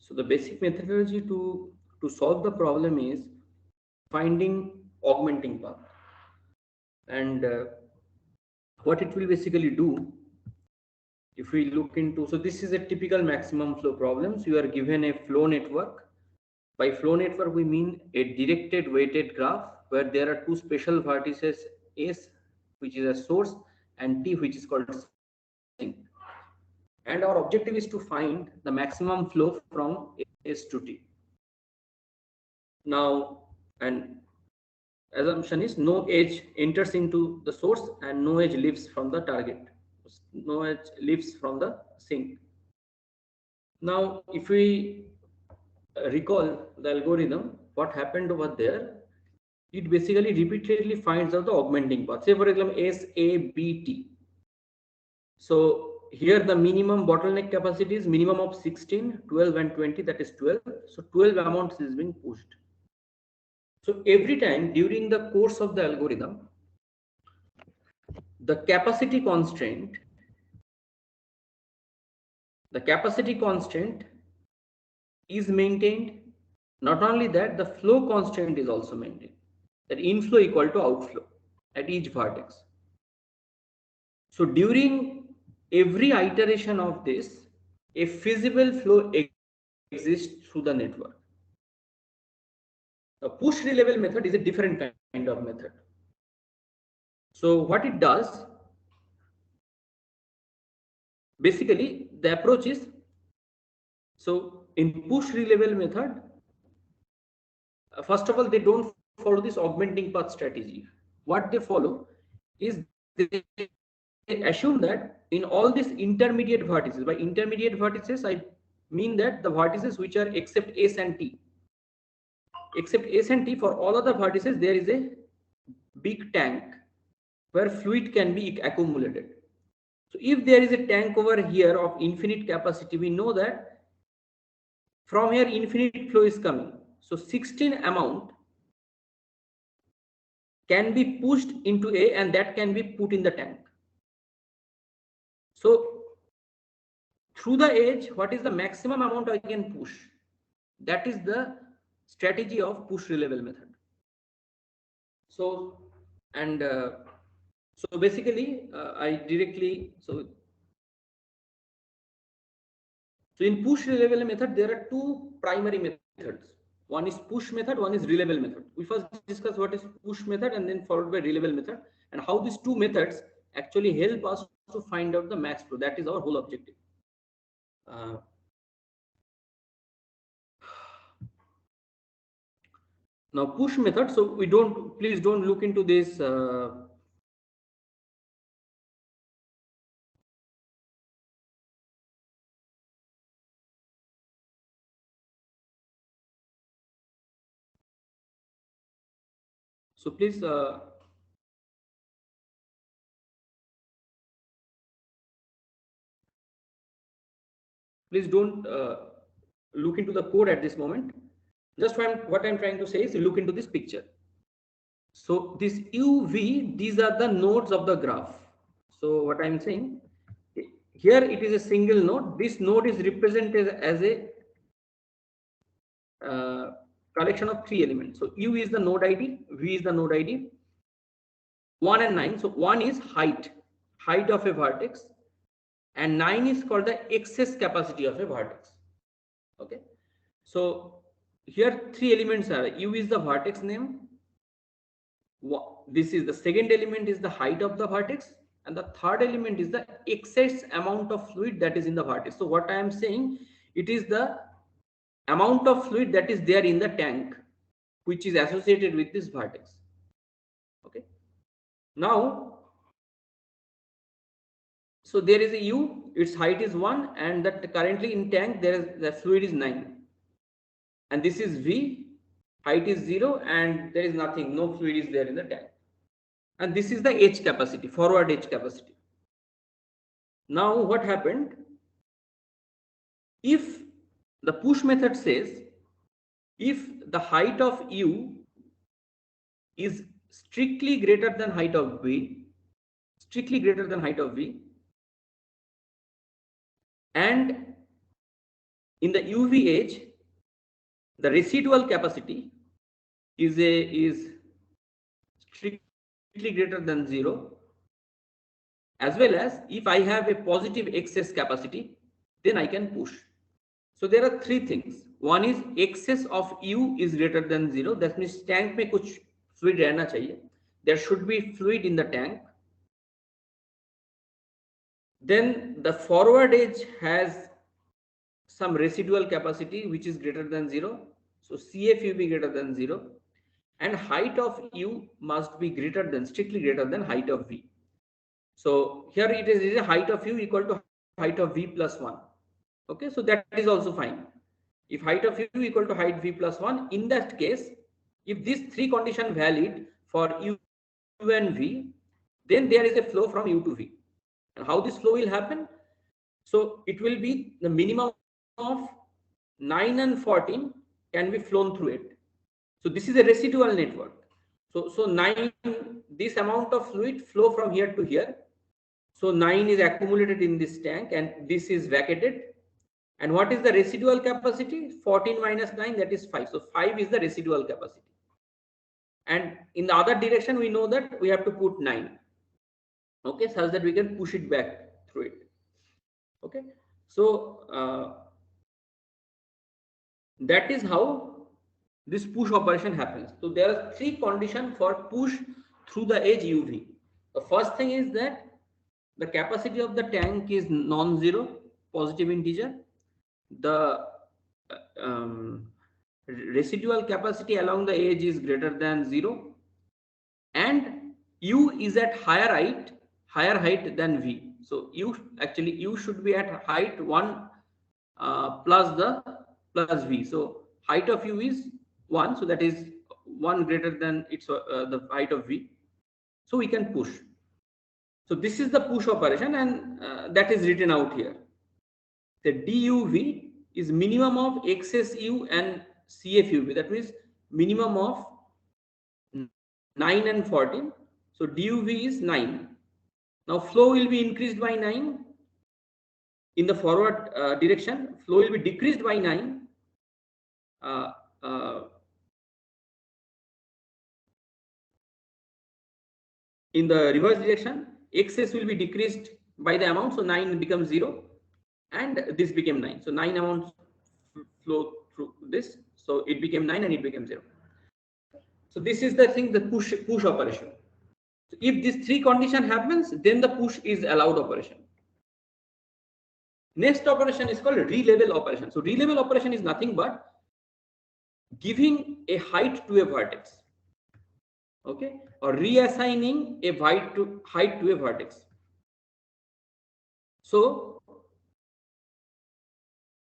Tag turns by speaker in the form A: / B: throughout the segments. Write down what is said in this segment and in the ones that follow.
A: So the basic methodology to solve the problem is finding augmenting path. And what it will basically do, if we look into, so this is a typical maximum flow problem. So you are given a flow network. By flow network, we mean a directed weighted graph where there are two special vertices, S, which is a source, and T, which is called sink. And our objective is to find the maximum flow from S to T. Now, and assumption is no edge enters into the source and no edge leaves from the target. No edge leaves from the sink. Now, if we recall the algorithm, what happened over there, it basically repeatedly finds out the augmenting path. Say for example, S, A, B, T. So here the minimum bottleneck capacity is minimum of 16, 12 and 20, that is 12. So 12 amounts is being pushed. So every time during the course of the algorithm, the capacity constraint is maintained. Not only that, the flow constraint is also maintained. That inflow equal to outflow at each vertex. So during every iteration of this, a feasible flow exists through the network. The push reliable method is a different kind of method. So what it does, basically the approach is, so in push reliable method, first of all, they don't follow this augmenting path strategy. What they follow is they assume that in all these intermediate vertices, by intermediate vertices, I mean that the vertices which are except S and T, for all other vertices, there is a big tank where fluid can be accumulated. So if there is a tank over here of infinite capacity, we know that from here infinite flow is coming. So 16 amount can be pushed into A and that can be put in the tank. So through the edge, what is the maximum amount I can push? That is the strategy of push reliable method. So, and so basically I directly, so in push reliable method, there are two primary methods. One is push method, one is reliable method. We first discuss what is push method and then followed by reliable method, and how these two methods actually help us to find out the max flow. That is our whole objective. Uh, Now push method, so we don't, please don't look into this so please please don't look into the code at this moment. Just what I'm trying to say is look into this picture. So this UV, these are the nodes of the graph. So what I'm saying, here it is a single node. This node is represented as a collection of three elements. So U is the node ID, V is the node ID, 1 and 9. So 1 is height of a vertex, and 9 is called the excess capacity of a vertex. Okay. So here three elements are, U is the vertex name, this is the second element is the height of the vertex, and the third element is the excess amount of fluid that is in the vertex. So what I am saying, it is the amount of fluid that is there in the tank which is associated with this vertex. Okay. Now, so there is a U, its height is 1, and that currently in tank there is the fluid is 9, and this is V, height is 0, and there is nothing, no fluid is there in the tank. And this is the H capacity, forward H capacity. Now what happened? If the push method says, if the height of U is strictly greater than height of V, and in the UV edge, the residual capacity is strictly greater than 0, as well as if I have a positive excess capacity, then I can push. So there are three things. One is excess of U is greater than 0. That means tank में कुछ fluid रहना चाहिए. There should be fluid in the tank. Then the forward edge has some residual capacity which is greater than 0. So CF will be greater than 0. And height of U must be greater than, strictly greater than height of V. So here it is a height of U equal to height of V plus 1. Okay, so that is also fine. If height of U equal to height V plus 1, in that case, if these three conditions valid for U and V, then there is a flow from U to V. And how this flow will happen? So it will be the minimum of 9 and 14 can be flown through it. So this is a residual network. So 9, this amount of fluid flow from here to here. So 9 is accumulated in this tank and this is vacated. And what is the residual capacity? 14 minus 9, that is 5. So 5 is the residual capacity. And in the other direction, we know that we have to put 9. Okay, such that we can push it back through it. Okay, so that is how this push operation happens. So there are three conditions for push through the edge UV. The first thing is that the capacity of the tank is non-zero, positive integer. The residual capacity along the edge is greater than 0, and U is at higher height than V. So U should be at height 1 plus V. So height of U is 1, so that is 1 greater than the height of V. So we can push. So this is the push operation, and that is written out here. The DUV is minimum of excess U and CFUV. That means minimum of 9 and 14. So DUV is 9. Now flow will be increased by 9. In the forward direction, flow will be decreased by 9. In the reverse direction, excess will be decreased by the amount. So 9 becomes 0. And this became 9. So 9 amounts flow through this. So it became 9 and it became 0. So this is the thing, the push operation. So if this three condition happens, then the push is allowed operation. Next operation is called re-level operation. So re-level operation is nothing but giving a height to a vertex. Okay, or reassigning a height to a vertex. So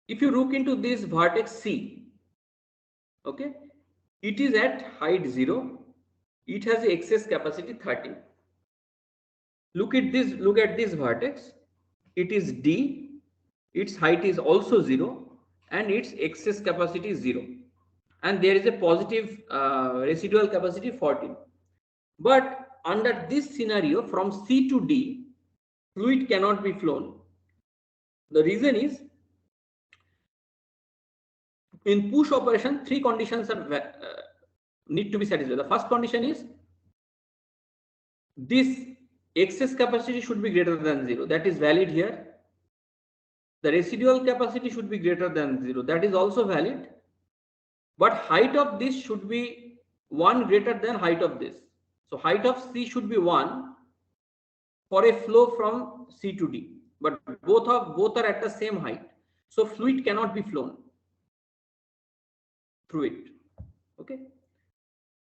A: if you look into this vertex C, okay, it is at height 0. It has excess capacity 30. Look at this vertex. It is D. Its height is also 0, and its excess capacity is 0. And there is a positive residual capacity 14. But under this scenario, from C to D, fluid cannot be flown. The reason is, in push operation, three conditions are need to be satisfied. The first condition is this excess capacity should be greater than 0. That is valid here. The residual capacity should be greater than 0. That is also valid. But height of this should be 1 greater than height of this. So height of C should be 1 for a flow from C to D. But both are at the same height. So fluid cannot be flown through it. Okay.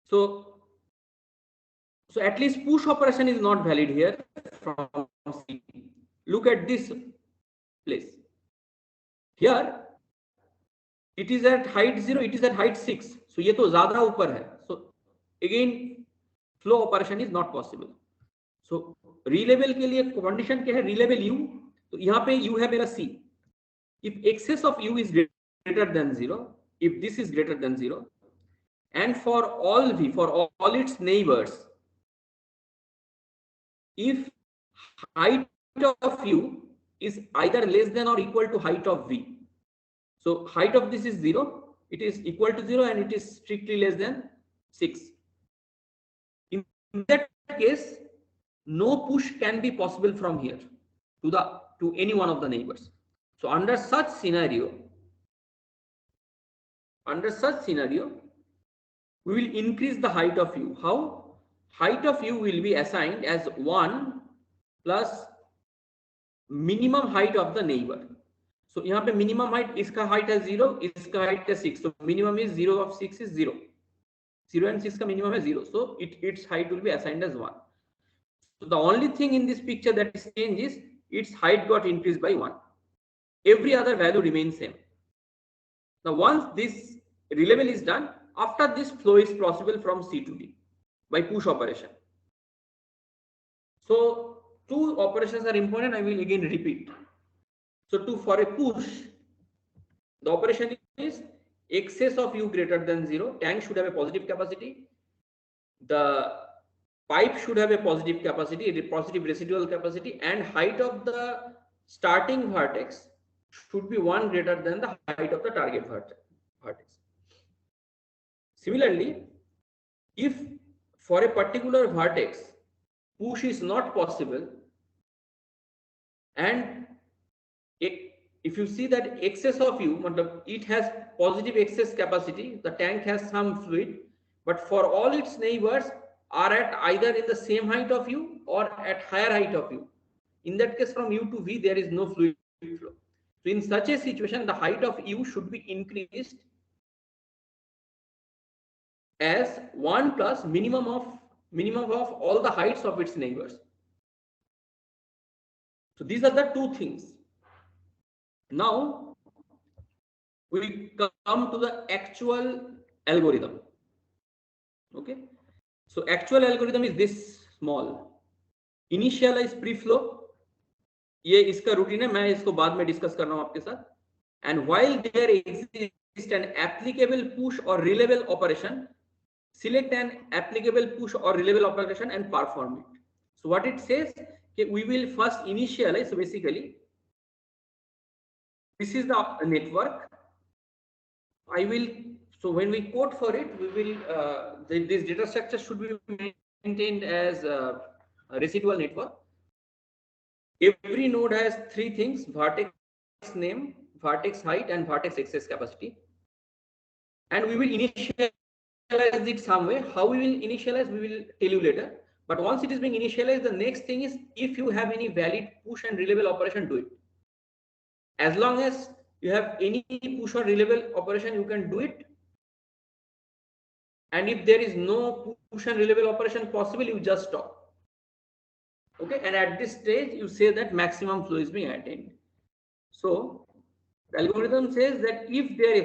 A: So at least push operation is not valid here from C. Look at this place. Here it is at height 0, it is at height 6. So ये तो ज़्यादा ऊपर है. So again flow operation is not possible. So re-level के लिए condition क्या है? Re-level U. तो यहाँ पे U है मेरा C. If excess of U is greater than 0, if this is greater than 0, and for all V, for all its neighbors, if height of U is either less than or equal to height of V, So height of this is 0. It is equal to 0 and it is strictly less than 6. In that case, no push can be possible from here to any one of the neighbors. So under such scenario, we will increase the height of u. How? Height of u will be assigned as 1 plus minimum height of the neighbor. So यहाँ पे minimum height, इसका height है 0, इसका height है 6. So minimum is 0 of 6 is 0. 0 and 6 का minimum है 0. So its height will be assigned as 1. So the only thing in this picture that is changed is its height got increased by 1. Every other value remains same. Now once this relevel is done, after this flow is possible from C to D by push operation. So two operations are important. I will again repeat. So for a push, the operation is excess of u greater than 0. Tank should have a positive capacity. The pipe should have a positive capacity, a positive residual capacity, and height of the starting vertex should be 1 greater than the height of the target vertex. Similarly, if for a particular vertex push is not possible, and if you see that excess of u, it has positive excess capacity, the tank has some fluid, but for all its neighbors are at either in the same height of u or at higher height of u. In that case, from u to v, there is no fluid flow. So in such a situation, the height of u should be increased as 1 plus minimum of all the heights of its neighbors. So these are the two things. Now we come to the actual algorithm. Okay, so actual algorithm is this small. Initialize pre-flow. ये इसका routine है, मैं इसको बाद में discuss कर रहा हूं आपके साथ. And while there exists an applicable push or reliable operation, select an applicable push or reliable operation and perform it. So what it says, we will first initialize. So basically, this is the network. So when we code for it, we will this data structure should be maintained as a residual network. Every node has three things: vertex name, vertex height, and vertex excess capacity. And we will initialize it some way. How we will initialize, we will tell you later. But once it is being initialized, the next thing is, if you have any valid push and reliable operation, do it. As long as you have any push or reliable operation, you can do it. And if there is no push and reliable operation possible, you just stop. Okay, and at this stage, you say that maximum flow is being attained. So the algorithm says that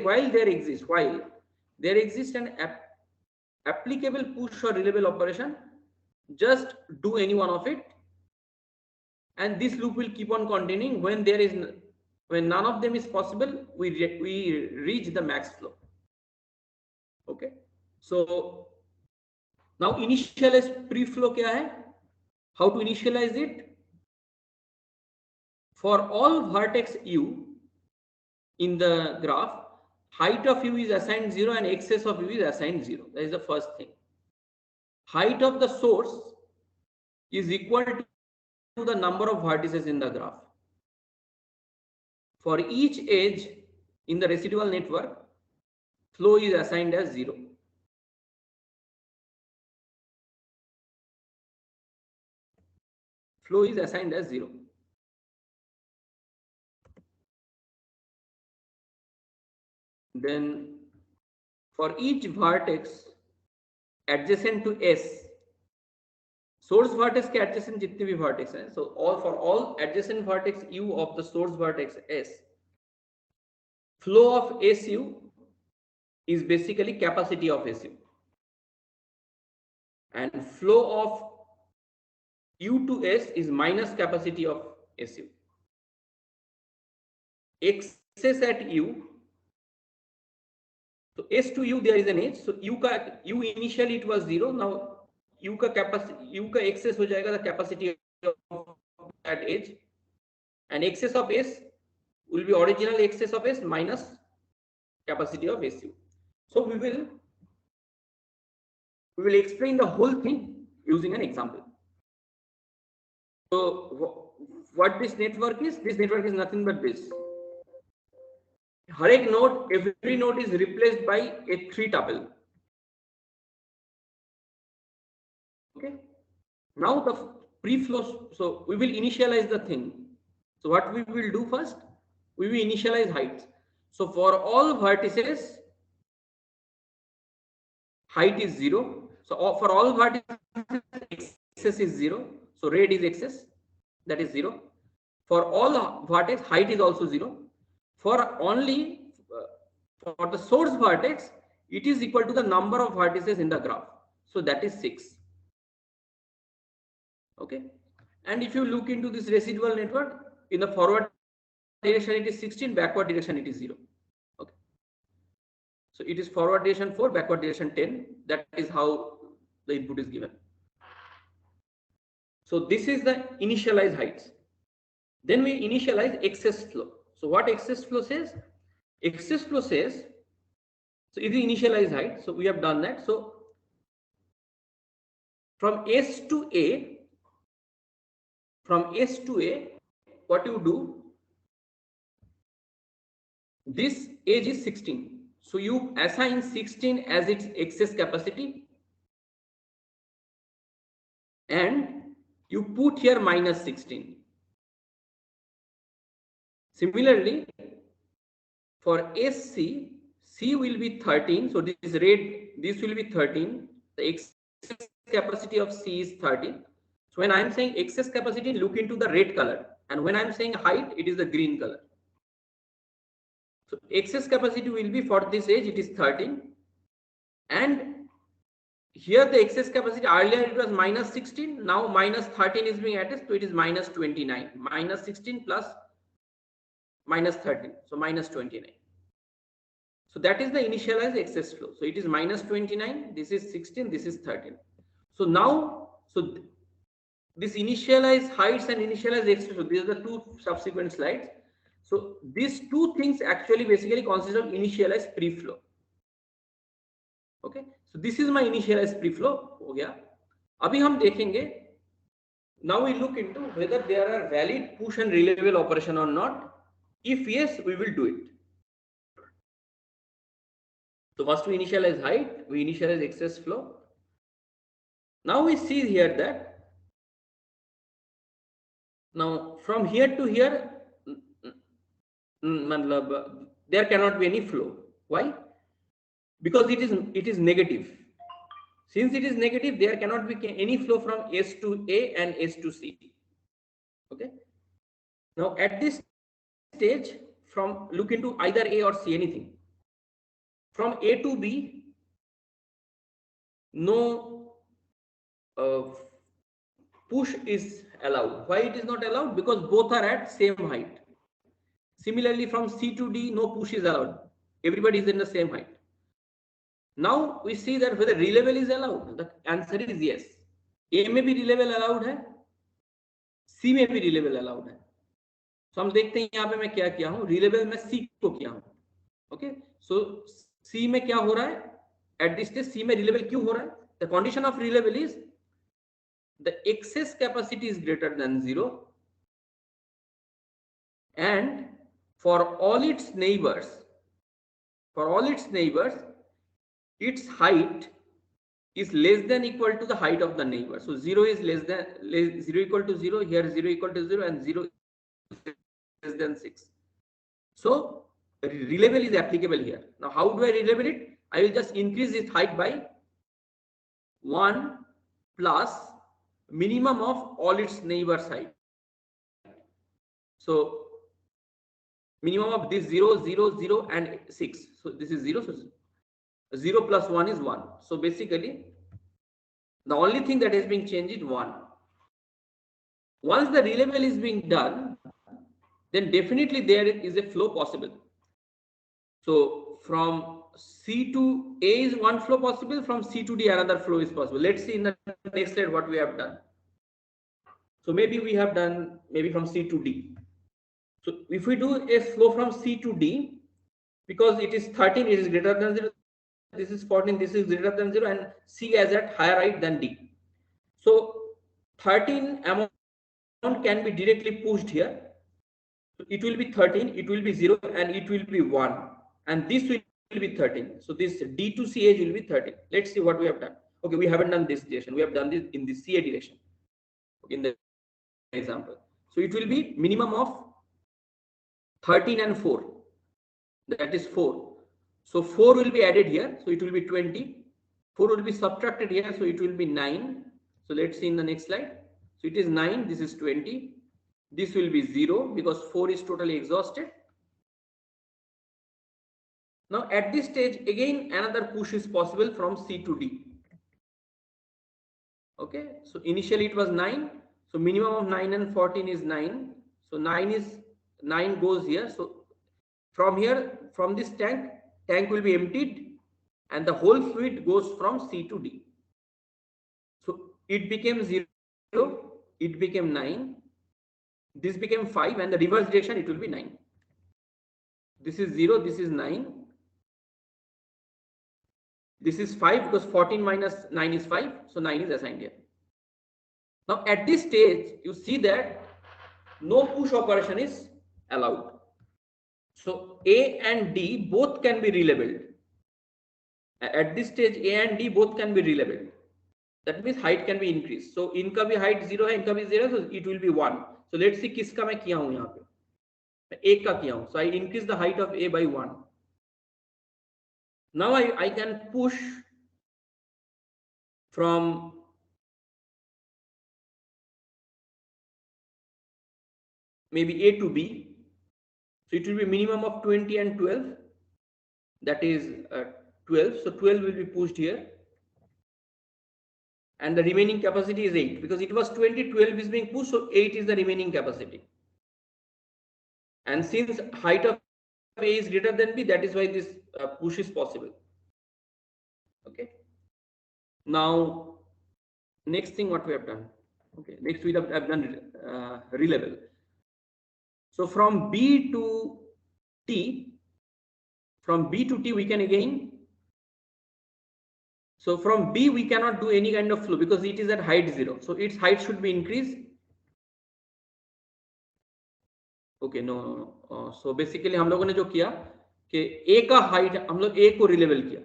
A: while there exists an applicable push or reliable operation, just do any one of it, and this loop will keep on continuing. When none of them is possible, we reach the max flow. Okay, so now initialize pre-flow क्या है? How to initialize it? For all vertex u in the graph, height of u is assigned 0 and excess of u is assigned 0. That is the first thing. Height of the source is equal to the number of vertices in the graph. For each edge in the residual network, flow is assigned as 0. Flow is assigned as 0. Then for each vertex adjacent to S, source vertex के adjacent जितने भी vertex हैं, so for all adjacent vertex u of the source vertex S, flow of SU is basically capacity of SU, and flow of U to S is minus capacity of SU. Excess at U, so S to U there is an edge, so U initially it was 0, now U का excess हो जाएगा the capacity of that edge, and excess of S will be original excess of S minus capacity of SU. So we will explain the whole thing using an example. So what this network is nothing but this. Every node is replaced by a 3 tuple. Okay. Now the pre-flow, so we will initialize the thing. So what we will do first, we will initialize heights. So for all vertices, height is 0. So for all vertices, excess is 0. So red is excess, that is 0. For all vertex, height is also 0. For only for the source vertex, it is equal to the number of vertices in the graph. So that is 6. Okay. And if you look into this residual network, in the forward direction it is 16, backward direction it is 0. Okay. So it is forward direction 4, backward direction 10. That is how the input is given. So this is the initialized heights. Then we initialize excess flow. So what excess flow says? Excess flow says, so if we initialize height, so we have done that. So from S to A, what you do, this edge is 16. So you assign 16 as its excess capacity and you put here minus 16. Similarly, for SC, C will be 13. So this red, this will be 13. The excess capacity of C is 13. So when I am saying excess capacity, look into the red color. And when I am saying height, it is the green color. So excess capacity will be for this edge, it is 13. And here the excess capacity, earlier it was minus 16. Now minus 13 is being added. So it is minus 29. Minus 16 plus minus 13. So minus 29. So that is the initialized excess flow. So it is minus 29. This is 16. This is 13. So now, so this initialized heights and initialized excess flow, these are the two subsequent slides. So these two things actually basically consist of initialized pre-flow. Okay. So this is my initialized pre-flow. हो गया. अभी हम देखेंगे. Now we look into whether there are valid push and relay level operation or not. If yes, we will do it. So first we initialize height, we initialize excess flow. Now we see here that now from here to here, there cannot be any flow. Why? Because it is negative. Since it is negative, there cannot be any flow from S to A and S to C. Okay. Now at this stage, from look into either A or C, anything. From A to B, no push is allowed. Why it is not allowed? Because both are at same height. Similarly, from C to D, no push is allowed. Everybody is in the same height. Now we see that whether re-level is allowed. The answer is yes. A में भी re-level allowed है, C में भी re-level allowed है. So हम देखते हैं यहाँ पे मैं क्या किया हूँ, re-level में C को किया हूँ. Okay, so C में क्या हो रहा है? At this stage C में re-level क्यों हो रहा है? The condition of re-level is the excess capacity is greater than 0 and for all its neighbors, its height is less than equal to the height of the neighbor. So 0 is less than 0 equal to 0, here 0 equal to 0 and 0 is less than 6. So re-level is applicable here. Now how do I re-level it? I will just increase its height by 1 plus minimum of all its neighbors height. So minimum of this 0, 0, 0 and 6. So this is 0. So 0 plus 1 is 1. So basically, the only thing that is being changed is 1. Once the re-level is being done, then definitely there is a flow possible. So from C to A is one flow possible, from C to D another flow is possible. Let's see in the next slide what we have done. So maybe we have done maybe from C to D. So if we do a flow from C to D, because it is 13, it is greater than 0. This is 14, this is greater than 0, and C is at higher height than D. So 13 amount can be directly pushed here. It will be 13, it will be 0, and it will be 1, and this will be 13. So this D to CA will be 13. Let's see what we have done. Okay, we haven't done this direction, we have done this in the CA direction in the example. So it will be minimum of 13 and 4, that is 4. So 4 will be added here, so it will be 20. 4 will be subtracted here, so it will be 9. So let's see in the next slide. So it is 9, this is 20. This will be 0 because 4 is totally exhausted. Now at this stage, again another push is possible from C to D. Okay, so initially it was 9. So minimum of 9 and 14 is 9. So 9 goes here. So from here, from this tank will be emptied, and the whole fluid goes from C to D. So it became 0, it became 9, this became 5, and the reverse direction it will be 9. This is 0, this is 9, this is 5 because 14 minus 9 is 5, so 9 is assigned here. Now at this stage, you see that no push operation is allowed. So A and D both can be relabeled. At this stage, A and D both can be relabeled. That means height can be increased. So इनका भी height 0 है, इनका भी 0, so it will be 1. So let's see किसका मैं किया हूँ यहाँ पे. मैं एक का किया हूँ. So I increase the height of A by 1. Now I can push from maybe A to B. So it will be minimum of 20 and 12. That is 12. So 12 will be pushed here. And the remaining capacity is 8 because it was 20, 12 is being pushed, so 8 is the remaining capacity. And since height of A is greater than B, that is why this push is possible. Okay. Now, next thing what we have done. Okay, next we have done relevel. So from B to T, we can again. So from B we cannot do any kind of flow because it is at height 0. So its height should be increased. Okay, no. So basically हम लोगों ने जो किया कि A का height हम लोग A को relevel किया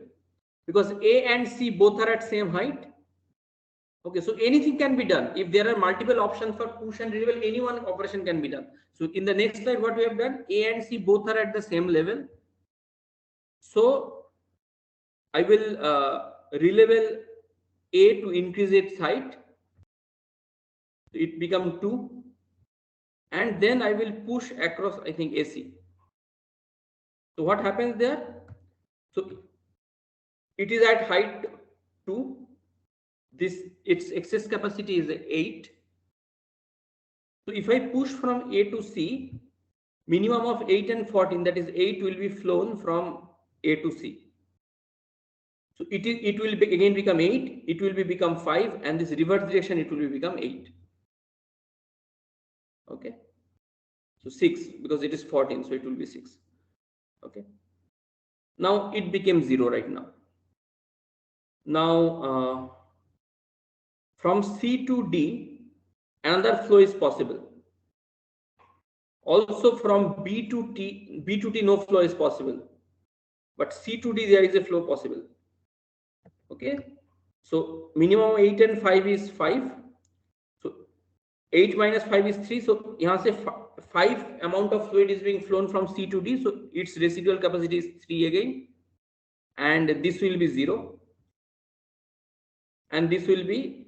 A: because A and C both are at same height. Okay, so anything can be done. If there are multiple options for push and relevel, any one operation can be done. So in the next slide, what we have done, A and C both are at the same level. So I will relevel A to increase its height. It become 2. And then I will push across, I think, AC. So what happens there? So it is at height 2. Its excess capacity is 8. So if I push from A to C, minimum of 8 and 14, that is 8 will be flown from A to C. So it will again become 8, it will become 5, and this reverse direction it will become 8. Okay. So 6 because it is 14, so it will be 6. Okay. Now it became 0 right now. Now from C to D, another flow is possible. Also from B to T no flow is possible. But C to D there is a flow possible. Okay. So minimum 8 and 5 is 5. So 8 minus 5 is 3. So यहाँ से 5 amount of fluid is being flown from C to D. So its residual capacity is 3 again. And this will be 0. And this will be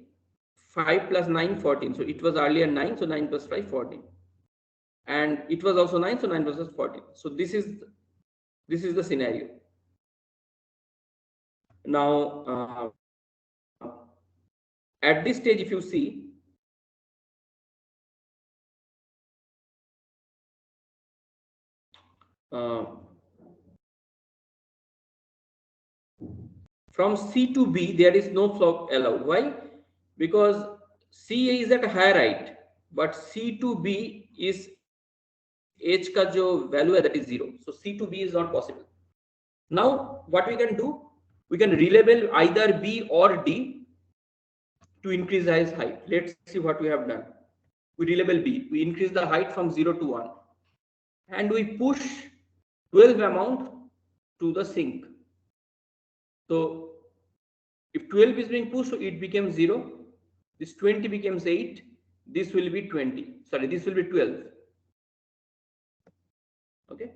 A: 5 plus 9, 14. So it was earlier 9. So 9 plus 5, 14. And it was also 9. So 9 plus 14. So this is the scenario. Now, at this stage, if you see, from C to B, there is no flow allowed. Why? Because C is at higher height, but C to B is H ka jo value hai, that is 0. So C to B is not possible. Now what we can do, we can relabel either B or D to increase his height. Let's see what we have done. We relabel B, we increase the height from 0 to 1, and we push 12 amount to the sink. So if 12 is being pushed, so it becomes 0, this 20 becomes 8, this will be 20, sorry, this will be 12. Okay,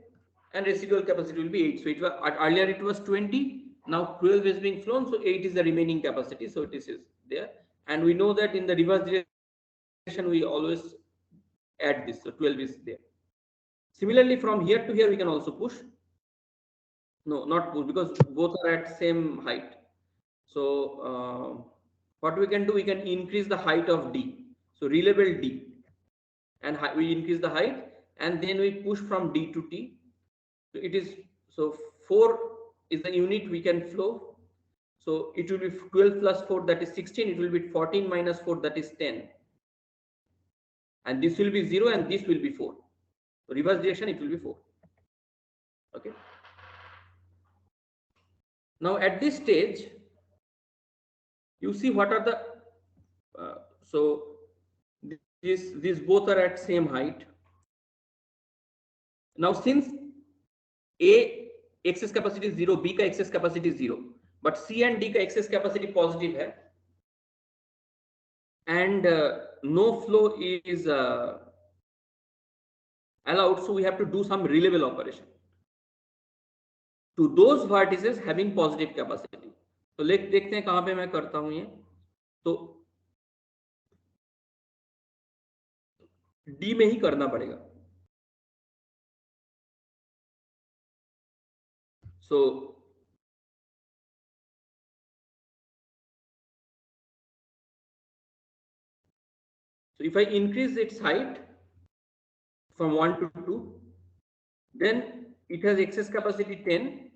A: and residual capacity will be 8. So it was earlier it was 20, now 12 is being flown, so 8 is the remaining capacity. So this is there, and we know that in the reverse direction we always add this, so 12 is there. Similarly, from here to here we can also push. No, not push, because both are at same height. So what we can do, we can increase the height of D. So relabel D, and we increase the height, and then we push from D to T. So it is, so 4 is the unit we can flow. So it will be 12 plus 4, that is 16. It will be 14 minus 4, that is 10. And this will be 0, and this will be 4. So reverse direction, it will be 4. Okay. Now at this stage, you see what are the so these both are at same height. Now since A excess capacity is 0, B का excess capacity is 0, but C and D का excess capacity positive है, and no flow is allowed, so we have to do some relabel operation to those vertices having positive capacity. तो देखते हैं कहाँ पे मैं करता हूँ ये. तो D में ही करना पड़ेगा. So if I increase its height from 1 to 2, then it has excess capacity 10.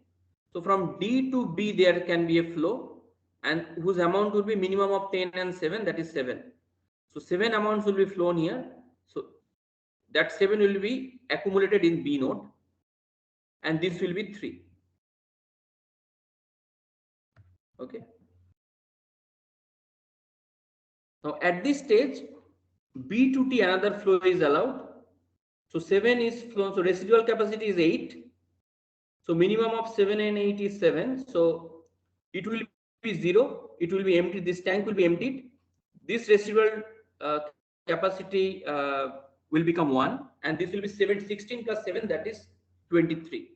A: So from D to B there can be a flow, and whose amount will be minimum of 10 and 7, that is 7. So 7 amounts will be flown here. So that 7 will be accumulated in B node, and this will be 3. Okay. Now at this stage, B to T another flow is allowed. So 7 is flown, so residual capacity is 8. So minimum of 7 and 8 is 7. So it will be 0. It will be empty. This tank will be emptied. This residual capacity will become 1, and this will be 16 plus 7, that is 23.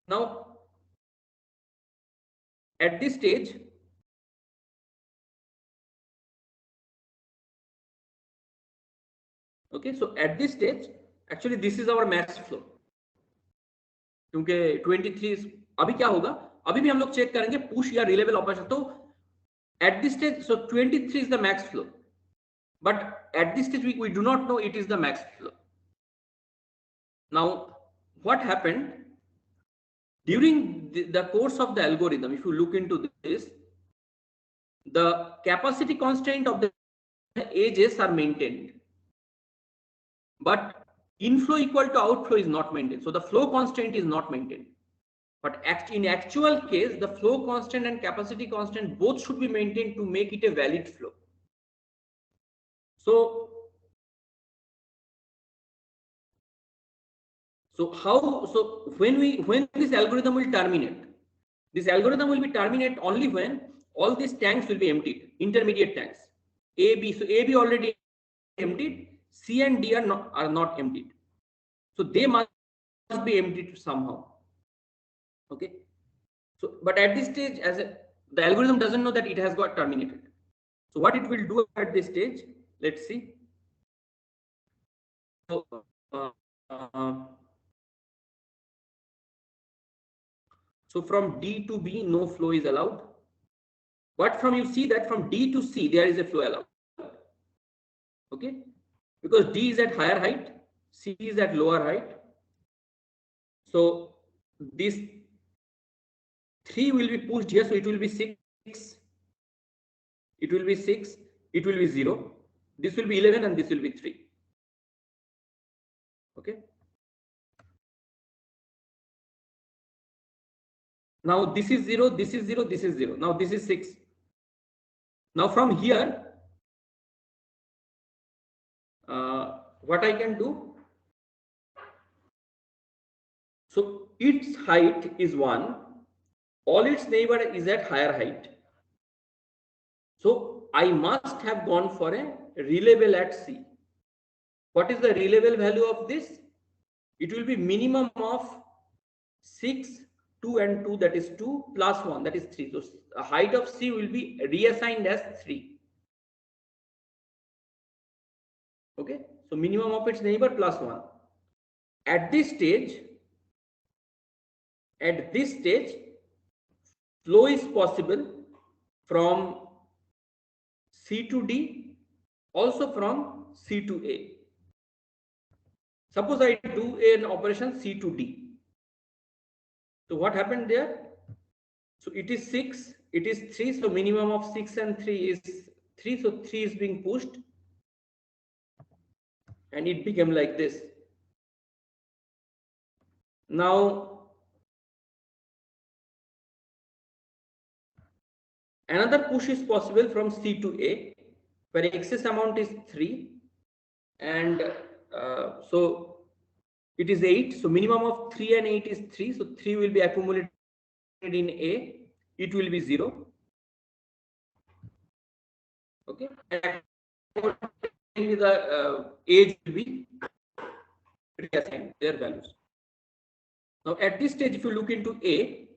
A: Now at this stage, okay, so at this stage actually this is our max flow, क्योंकि 23 अभी क्या होगा, अभी भी हम लोग check करेंगे push या रिलेबल ऑपरेशन. तो at this stage, so 23 is the max flow, but at this stage we do not know it is the max flow. Now what happened during the course of the algorithm, if you look into this, the capacity constraint of the edges are maintained, but inflow equal to outflow is not maintained. So the flow constraint is not maintained. But in actual case, the flow constant and capacity constant both should be maintained to make it a valid flow. So when this algorithm will terminate, this algorithm will be terminate only when all these tanks will be emptied, intermediate tanks A, B. So A, B already emptied, C and D are not emptied, so they must be emptied somehow. Okay, so but at this stage, the algorithm doesn't know that it has got terminated. So what it will do at this stage, let's see. So so from D to B, no flow is allowed. But from, you see that from D to C, there is a flow allowed. Okay, because D is at higher height, C is at lower height. So this 3 will be pushed here, so it will be 6. It will be 6. It will be 0. This will be 11, and this will be 3. Okay. Now this is 0, this is 0, this is 0. Now this is 6. Now from here, what I can do? So its height is 1. All its neighbor is at higher height. So I must have gone for a reliable at C. What is the reliable value of this? It will be minimum of 6, 2 and 2, that is 2 plus 1, that is 3. So the height of C will be reassigned as 3. Okay. So minimum of its neighbor plus 1. At this stage, flow is possible from C to D, also from C to A. Suppose I do an operation C to D. So what happened there? So it is 6, it is 3. So minimum of 6 and 3 is 3. So 3 is being pushed. And it became like this. Now, another push is possible from C to A, where excess amount is 3. And so it is 8. So minimum of 3 and 8 is 3. So 3 will be accumulated in A. It will be 0. Okay. And the age will be reassigned their values. Now at this stage, if you look into A,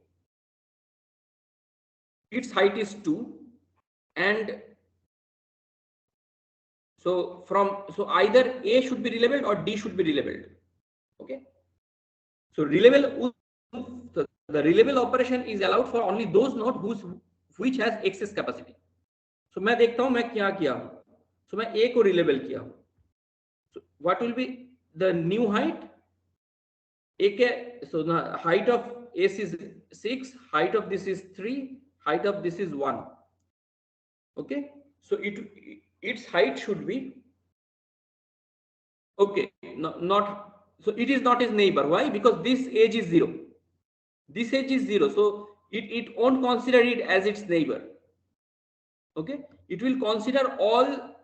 A: its height is 2, and so either A should be relabeled or D should be relabeled. Okay. So relabel, the relabel operation is allowed for only those nodes which has excess capacity. So मैं देखता हूँ मैं क्या किया हूँ. So मैं A को relabel किया हूँ. So what will be the new height? So the height of S is 6, height of this is 3, height of this is 1. Okay. So its height should be okay. Not so it is not his neighbor. Why? Because this edge is 0. This edge is 0. So it won't consider it as its neighbor. Okay. It will consider all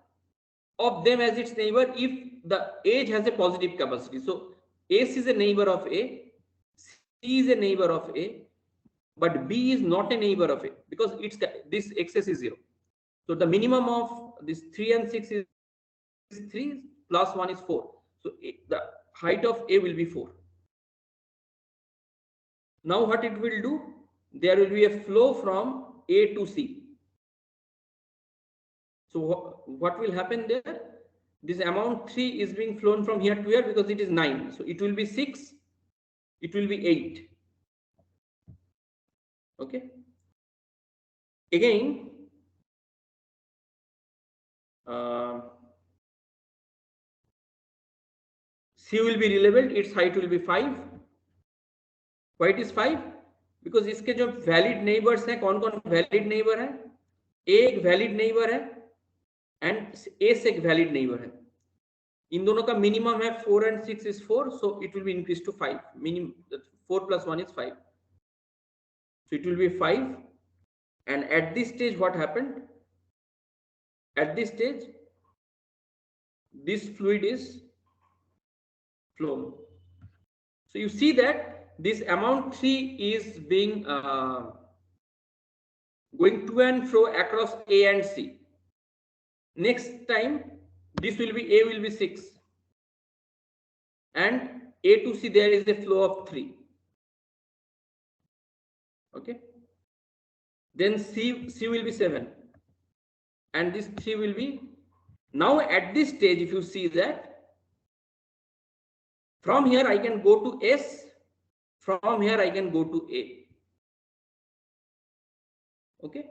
A: of them as its neighbor if the edge has a positive capacity. So S is a neighbor of A, C is a neighbor of A, but B is not a neighbor of A because this excess is 0. So the minimum of this 3 and 6 is 3 plus 1 is 4. So the height of A will be 4. Now what it will do? There will be a flow from A to C. So what will happen there? This amount 3 is being flown from here to here because it is 9. So it will be 6. It will be 8. Okay. Again, C will be relabeled. Its height will be 5. Why it is 5? Because इसके जो valid neighbors हैं, कौन-कौन valid neighbor है? A एक valid neighbor है and S एक valid neighbor है. इन दोनों का minimum है 4 and 6 is 4, so it will be increased to 5. Minimum 4 plus 1 is 5. So it will be 5. And at this stage, what happened? At this stage, this fluid is flown. So you see that this amount 3 is being going to and fro across A and C. Next time, this will be A will be 6. And A to C, there is a flow of 3. Okay. Then C will be 7. And this 3 will be. Now at this stage, if you see that, from here I can go to S. From here I can go to A. Okay.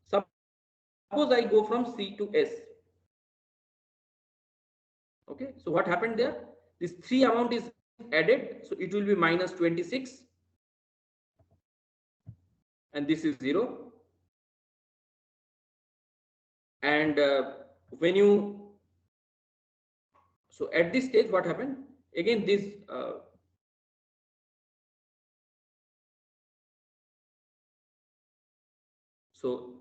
A: Suppose I go from C to S. Okay. So what happened there? This 3 amount is added. So it will be minus 26. And this is 0. And when you, so at this stage, what happened? again this so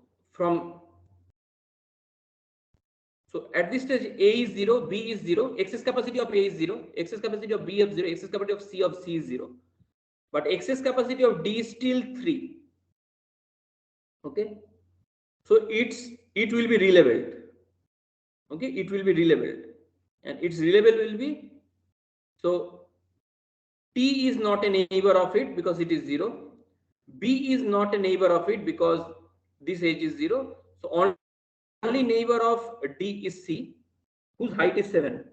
A: at this stage A is 0, B is 0, excess capacity of A is 0, excess capacity of B of 0, excess capacity of C is 0, but excess capacity of D is still 3. Okay, so it will be relabeled. Okay, it will be relabeled, and its relabel will be, so T is not a neighbor of it because it is 0. B is not a neighbor of it because this edge is 0. So only neighbor of D is C, whose height is 7.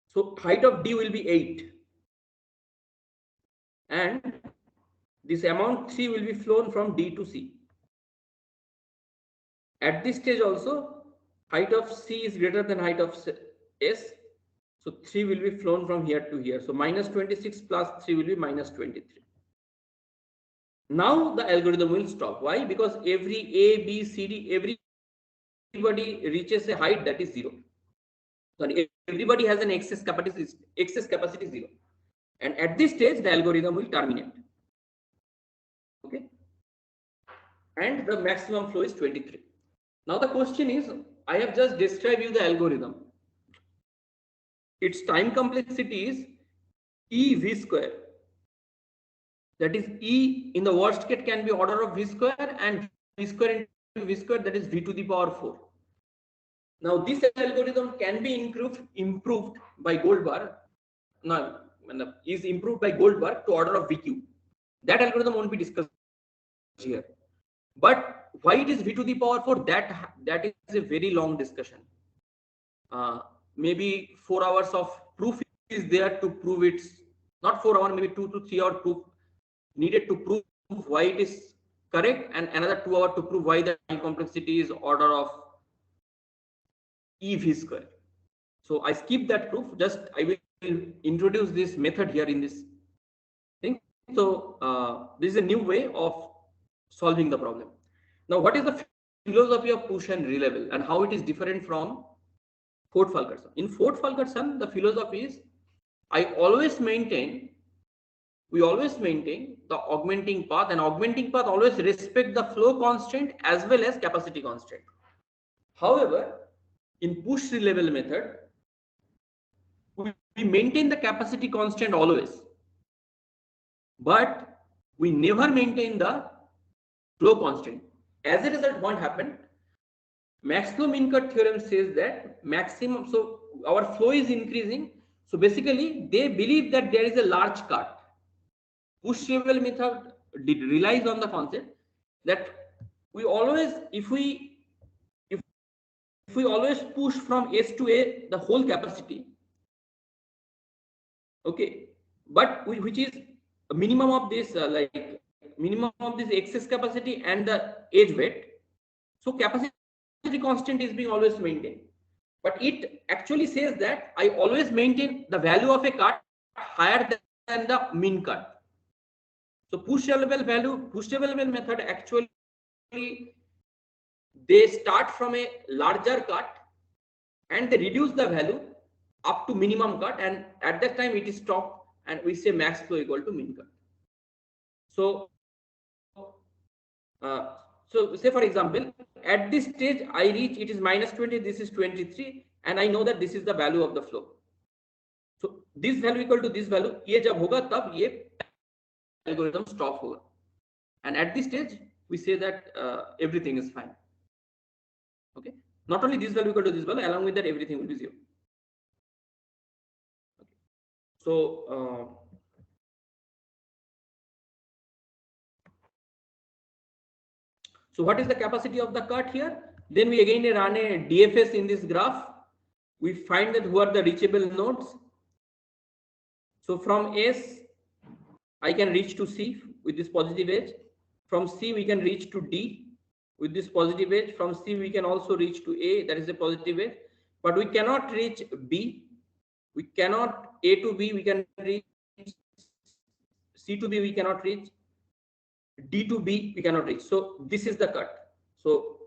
A: So height of D will be 8. And this amount 3 will be flown from D to C. At this stage also, height of C is greater than height of S. So 3 will be flown from here to here. So minus 26 plus 3 will be minus 23. Now the algorithm will stop. Why? Because every A, B, C, D, everybody reaches a height that is 0. So everybody has an excess capacity 0. And at this stage, the algorithm will terminate. Okay. And the maximum flow is 23. Now the question is, I have just described you the algorithm. Its time complexity is EV square. That is E in the worst case can be order of V square, and V square into V square, that is V to the power 4. Now this algorithm can be improved by Goldberg. Now is improved by Goldberg to order of VQ. That algorithm won't be discussed here. But why it is V to the power 4, that is a very long discussion. Maybe 4 hours of proof is there to prove it's not 4 hours, maybe 2 to 3 hours proof needed to prove why it is correct, and another 2 hours to prove why the time complexity is order of EV square. So I skip that proof. Just I will introduce this method here in this thing. So this is a new way of solving the problem. Now, what is the philosophy of push and relabel, and how it is different from Ford-Fulkerson? In Ford-Fulkerson, the philosophy is we always maintain the augmenting path, and augmenting path always respect the flow constant as well as capacity constant. However, in push relabel method, we maintain the capacity constant always, but we never maintain the flow constant. As a result, what happened? Maxlow-Minkert theorem says that maximum, so our flow is increasing. So basically, they believe that there is a large cut. Push relabel method relies on the concept that we always, if we always push from S to A the whole capacity, okay, but which is a minimum of this minimum of this excess capacity and the edge weight. So capacity constant is being always maintained, but it actually says that I always maintain the value of a cut higher than the mean cut. So push relabel method actually they start from a larger cut and they reduce the value up to minimum cut, and at that time it is stopped, and we say max flow equal to mean cut. So so say for example, at this stage I reach, it is minus 20, this is 23, and I know that this is the value of the flow. So this value equal to this value, ये जब होगा तब ये algorithm stop होगा, and at this stage we say that everything is fine. Okay, not only this value equal to this value, along with that everything will be 0. Okay. So what is the capacity of the cut here? Then we again run a DFS in this graph. We find that who are the reachable nodes. So from S, I can reach to C with this positive edge. From C, we can reach to D with this positive edge. From C, we can also reach to A, that is a positive edge. But we cannot reach B. We cannot A to B, we can reach. C to B, we cannot reach. D to B, we cannot reach. So this is the cut. So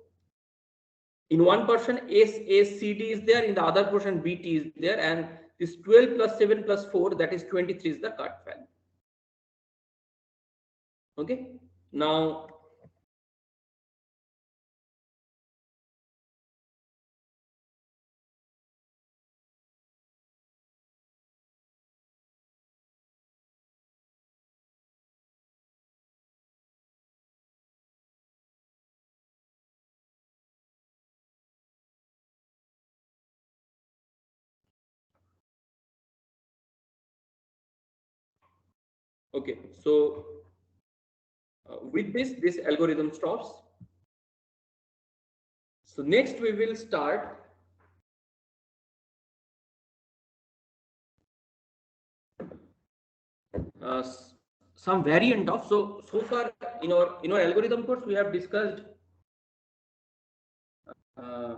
A: in one portion, S, A, C, D is there. In the other portion, B, T is there. And This 12 plus 7 plus 4, that is 23 is the cut value. Okay. Now, okay, so with this algorithm stops. So next we will start some variant of, so far in our algorithm course we have discussed uh,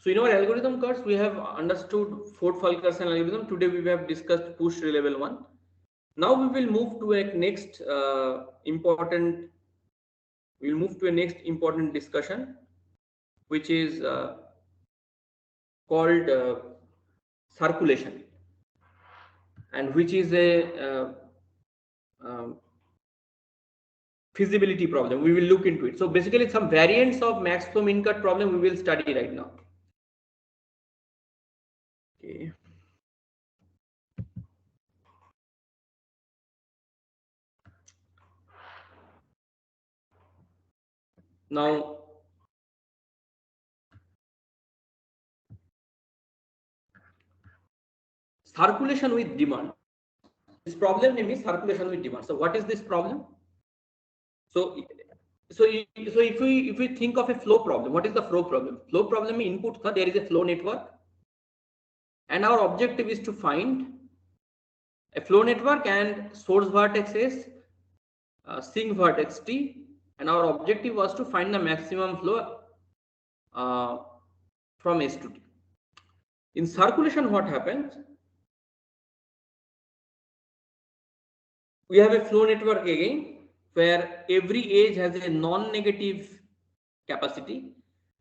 A: so in our algorithm course we have understood Ford-Fulkerson algorithm. Today we have discussed push level 1. Now we will move to a next important discussion, which is called circulation, and which is a feasibility problem. We will look into it. So basically some variants of max flow min cut problem we will study right now. Okay. Now, circulation with demand. This problem name is circulation with demand. So what is this problem? So if we think of a flow problem, what is the flow problem? Flow problem में input था, there is a flow network, and our objective is to find a flow network and source vertex S, sink vertex T, and our objective was to find the maximum flow from S to T. In circulation, what happens? We have a flow network again, where every edge has a non-negative capacity.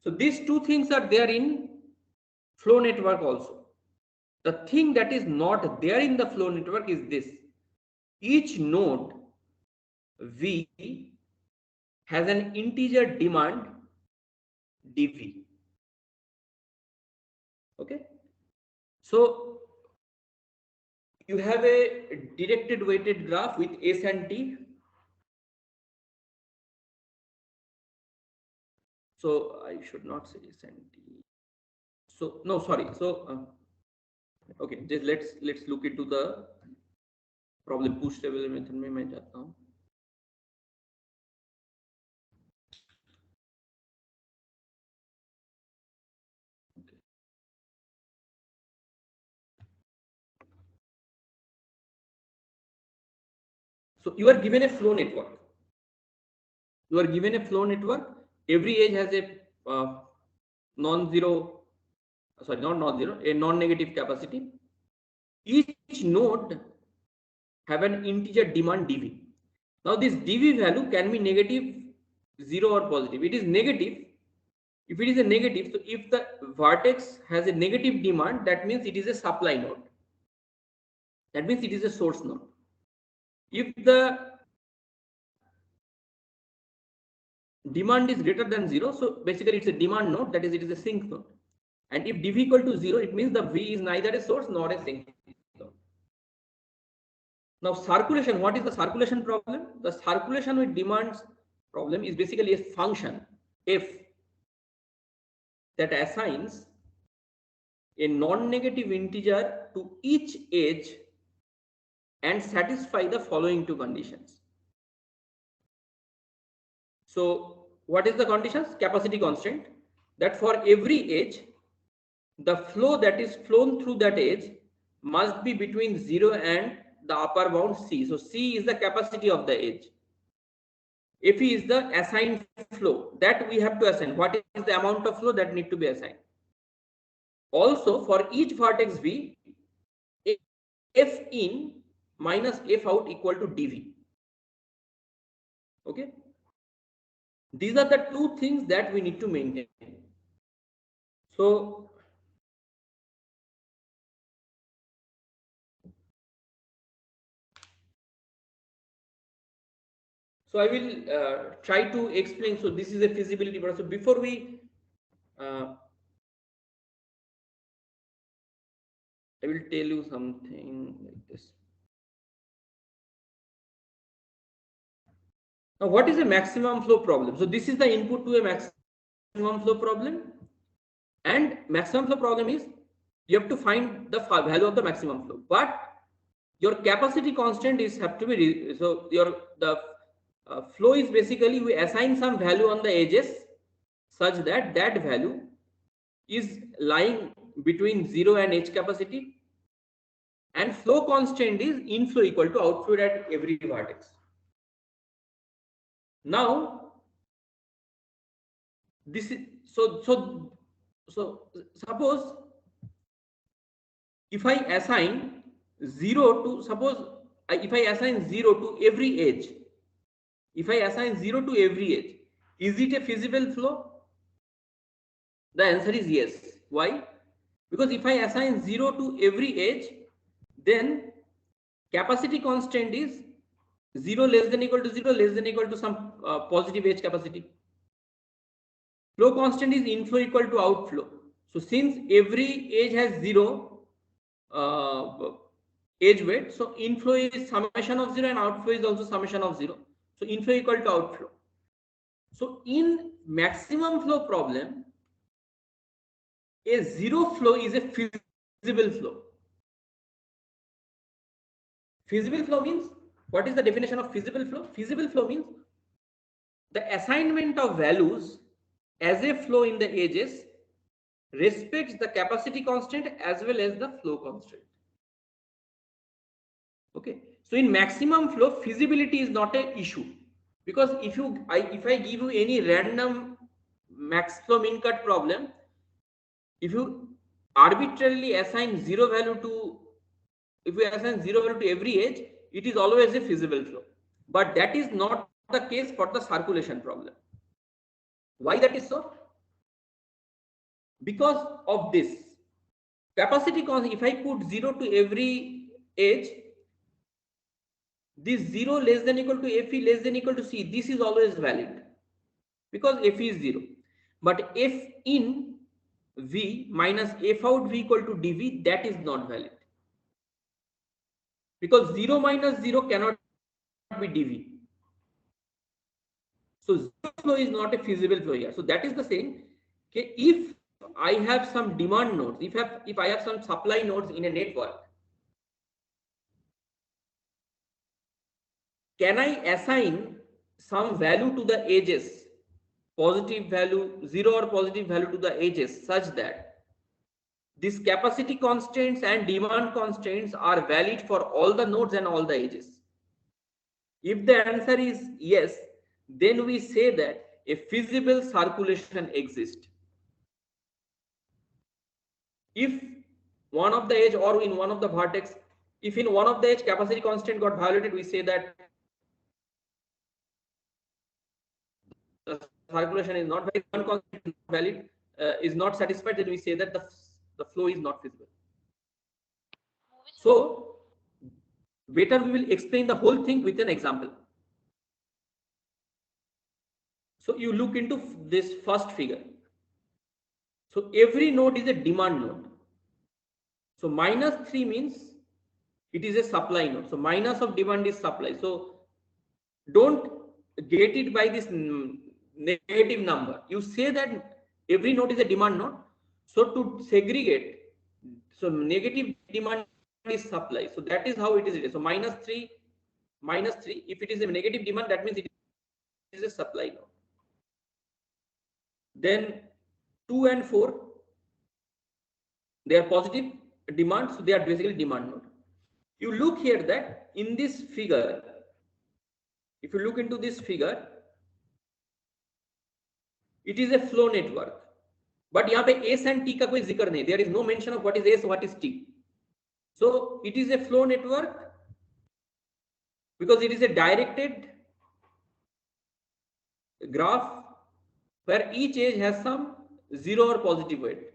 A: So these two things are there in flow network also. The thing that is not there in the flow network is this. Each node V has an integer demand dV. Okay. So you have a directed weighted graph with S and T. So I should not say S and T. So no, sorry. So okay, just let's look into the problem. Push level method में मैं जाता हूँ. So you are given a flow network. You are given a flow network. Every edge has a non-zero, sorry, not non-zero, a non-negative capacity. Each node have an integer demand dV. Now this dV value can be negative, 0 or positive. It is negative. If it is a negative, so if the vertex has a negative demand, that means it is a supply node. That means it is a source node. If the demand is greater than 0, so basically it's a demand node, that is, it is a sink node. And if dV equal to 0, it means the V is neither a source nor a sink node. Now circulation, what is the circulation problem? The circulation with demands problem is basically a function f that assigns a non-negative integer to each edge and satisfy the following two conditions. So what is the conditions? Capacity constant, that for every edge, the flow that is flown through that edge must be between 0 and the upper bound C. So C is the capacity of the edge. F is the assigned flow that we have to assign. What is the amount of flow that need to be assigned? Also, for each vertex V, F in minus F out equal to dV. Okay, these are the two things that we need to maintain. So I will try to explain. So this is a feasibility process. So before we I will tell you something like this. Now, what is a maximum flow problem? So this is the input to a maximum flow problem, and maximum flow problem is you have to find the value of the maximum flow, but your capacity constant is have to be so your the flow is basically we assign some value on the edges such that that value is lying between 0 and h capacity, and flow constant is inflow equal to outflow at every vertex. Now this is so suppose if I assign 0 to if I assign 0 to every edge, if I assign 0 to every edge, is it a feasible flow? The answer is yes. Why? Because if I assign 0 to every edge, then capacity constant is 0 less than equal to 0 less than equal to some positive edge capacity. Flow constant is inflow equal to outflow. So since every edge has 0 edge weight, so inflow is summation of 0 and outflow is also summation of 0. So inflow equal to outflow. So in maximum flow problem, a zero flow is a feasible flow. Feasible flow means, what is the definition of feasible flow? Feasible flow means the assignment of values as a flow in the edges respects the capacity constant as well as the flow constant. Okay, so in maximum flow, feasibility is not an issue, because if I give you any random max flow min cut problem, if you arbitrarily assign zero value to, if we assign zero value to every edge, it is always a feasible flow. But that is not the case for the circulation problem. Why that is so? Because of this capacity constant. If I put 0 to every edge, this 0 less than equal to Fe less than equal to C, this is always valid because Fe is 0. But F in V minus F out V equal to dV, that is not valid, because 0 minus 0 cannot be dV. So zero flow is not a feasible flow here. So that is the saying, okay, if I have some demand nodes, if I have some supply nodes in a network, can I assign some value to the edges, positive value, 0 or positive value to the edges, such that these capacity constraints and demand constraints are valid for all the nodes and all the edges? If the answer is yes, then we say that a feasible circulation exists. If one of the edge or in one of the vertex, if in one of the edge capacity constant got violated, we say that the circulation is not valid, one constant is not valid, is not satisfied, then we say that the flow is not feasible. So better we will explain the whole thing with an example. So you look into this first figure. So every node is a demand node. So -3 means it is a supply node. So minus of demand is supply. So don't get it by this negative number. You say that every node is a demand node. So to segregate, so negative demand is supply. So that is how it is. So -3, -3. If it is a negative demand, that means it is a supply node. Then 2 and 4, they are positive demand. So they are basically demand node. You look here that in this figure, if you look into this figure, it is a flow network. But यहाँ पे S and T का कोई जिक्र नहीं. There is no mention of what is S, what is T. So it is a flow network because it is a directed graph where each edge has some zero or positive weight.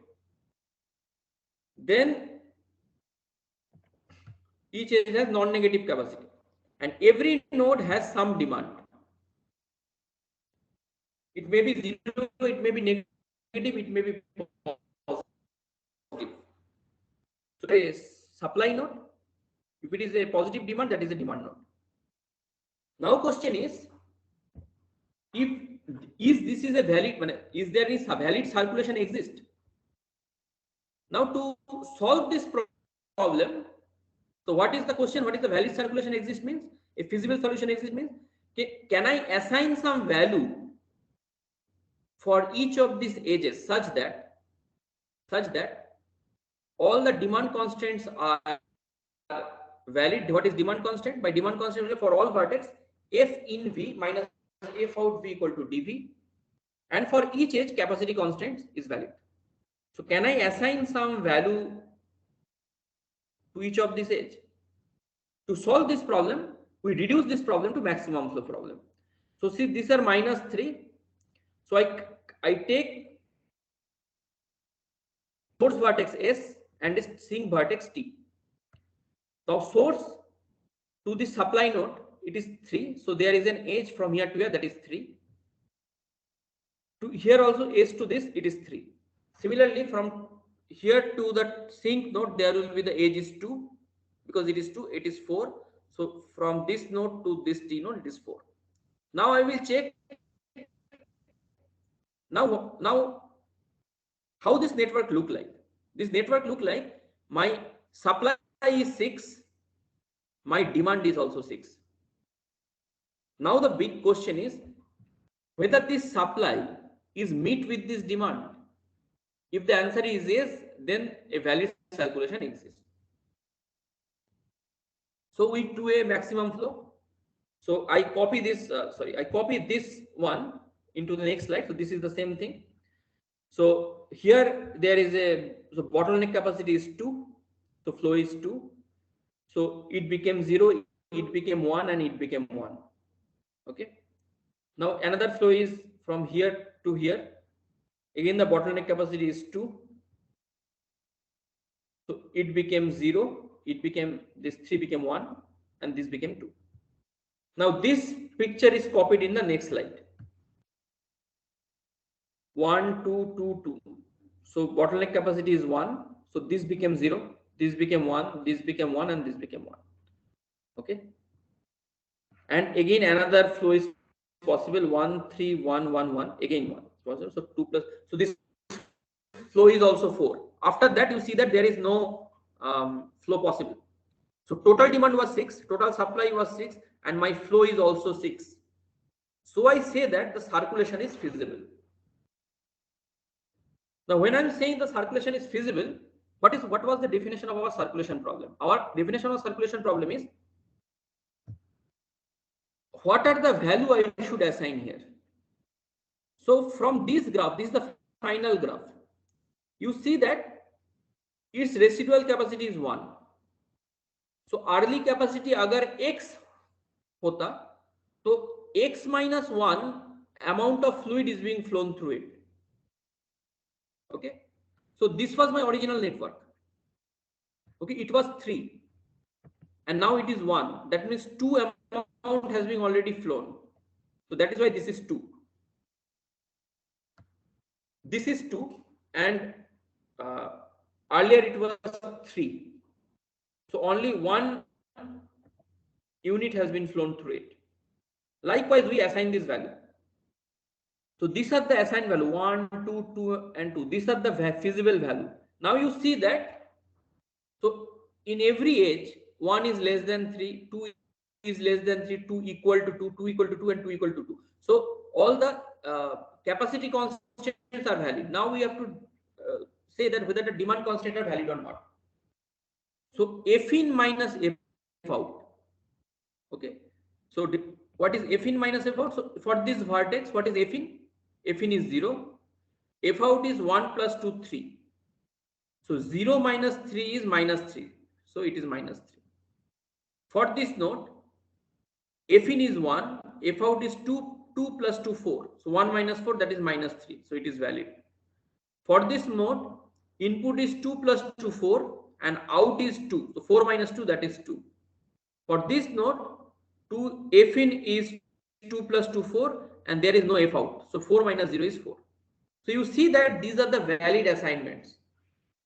A: Then each edge has non-negative capacity, and every node has some demand. It may be zero, it may be negative, it may be positive. So a supply node, if it is a positive demand, that is a demand node. Now question is, if this is a valid, is there any valid circulation exist? Now to solve this problem, so what is the question? What is the valid circulation exist means? A feasible solution exist means, can I assign some value for each of these edges such that all the demand constants are valid? What is demand constant? By demand constant, for all vertex, f in v minus f out v equal to dv, and for each edge capacity constant is valid. So can I assign some value to each of these edge? To solve this problem, we reduce this problem to maximum flow problem. So see, these are -3. So I take source vertex S and its sink vertex T. Now source to the supply node, it is 3. So there is an edge from here to here, that is 3. To here also, S to this, it is 3. Similarly, from here to the sink node, there will be the edge is 2. Because it is 2, it is 4. So from this node to this T node, it is 4. Now I will check. Now how this network look like? This network look like my supply is 6, my demand is also 6. Now the big question is whether this supply is meet with this demand. If the answer is yes, then a valid circulation exists. So we do a maximum flow. So I copy this, I copy this one into the next slide. So this is the same thing. So here there is so bottleneck capacity is 2. So flow is 2. So it became 0, it became 1, and it became 1. Okay. Now another flow is from here to here. Again, the bottleneck capacity is 2. So it became 0, it became, this 3 became 1, and this became 2. Now this picture is copied in the next slide. 1, 2, 2, 2. So bottleneck capacity is 1. So this became 0, this became 1, this became 1, and this became 1. Okay. And again another flow is possible, 1, 3, 1, 1, 1, again 1. So 2 plus, so this flow is also 4. After that, you see that there is no flow possible. So total demand was 6, total supply was 6, and my flow is also 6. So I say that the circulation is feasible. Now when I'm saying the circulation is feasible, what was the definition of our circulation problem? Our definition of circulation problem is, what are the value I should assign here? So from this graph, this is the final graph. You see that its residual capacity is 1. So early capacity agar x hota, so x minus 1 amount of fluid is being flown through it. Okay. So this was my original network. Okay, it was 3. And now it is 1. That means 2 amount has been already flown. So that is why this is 2. This is 2, and earlier it was 3. So only 1 unit has been flown through it. Likewise, we assign this value. So these are the assigned value, 1, 2, 2, and 2. These are the feasible value. Now you see that, so in every edge, 1 is less than 3, 2 is less than 3, 2 equal to 2, 2 equal to 2, and 2 equal to 2. So all the capacity constants are valid. Now we have to say that whether the demand constant are valid or not. So F in minus F out. Okay. So what is F in minus F out? So for this vertex, what is F in? F in is 0. F out is 1 plus 2, 3. So 0 minus 3 is minus 3. So it is minus 3. For this node, F in is 1, F out is 2 2 plus 2, 4. So 1 minus 4, that is minus 3. So it is valid. For this node, input is 2 plus 2, 4, and out is 2. So 4 minus 2, that is 2. For this node, f in is 2 plus 2, 4, and there is no f out. So 4 minus 0 is 4. So you see that these are the valid assignments,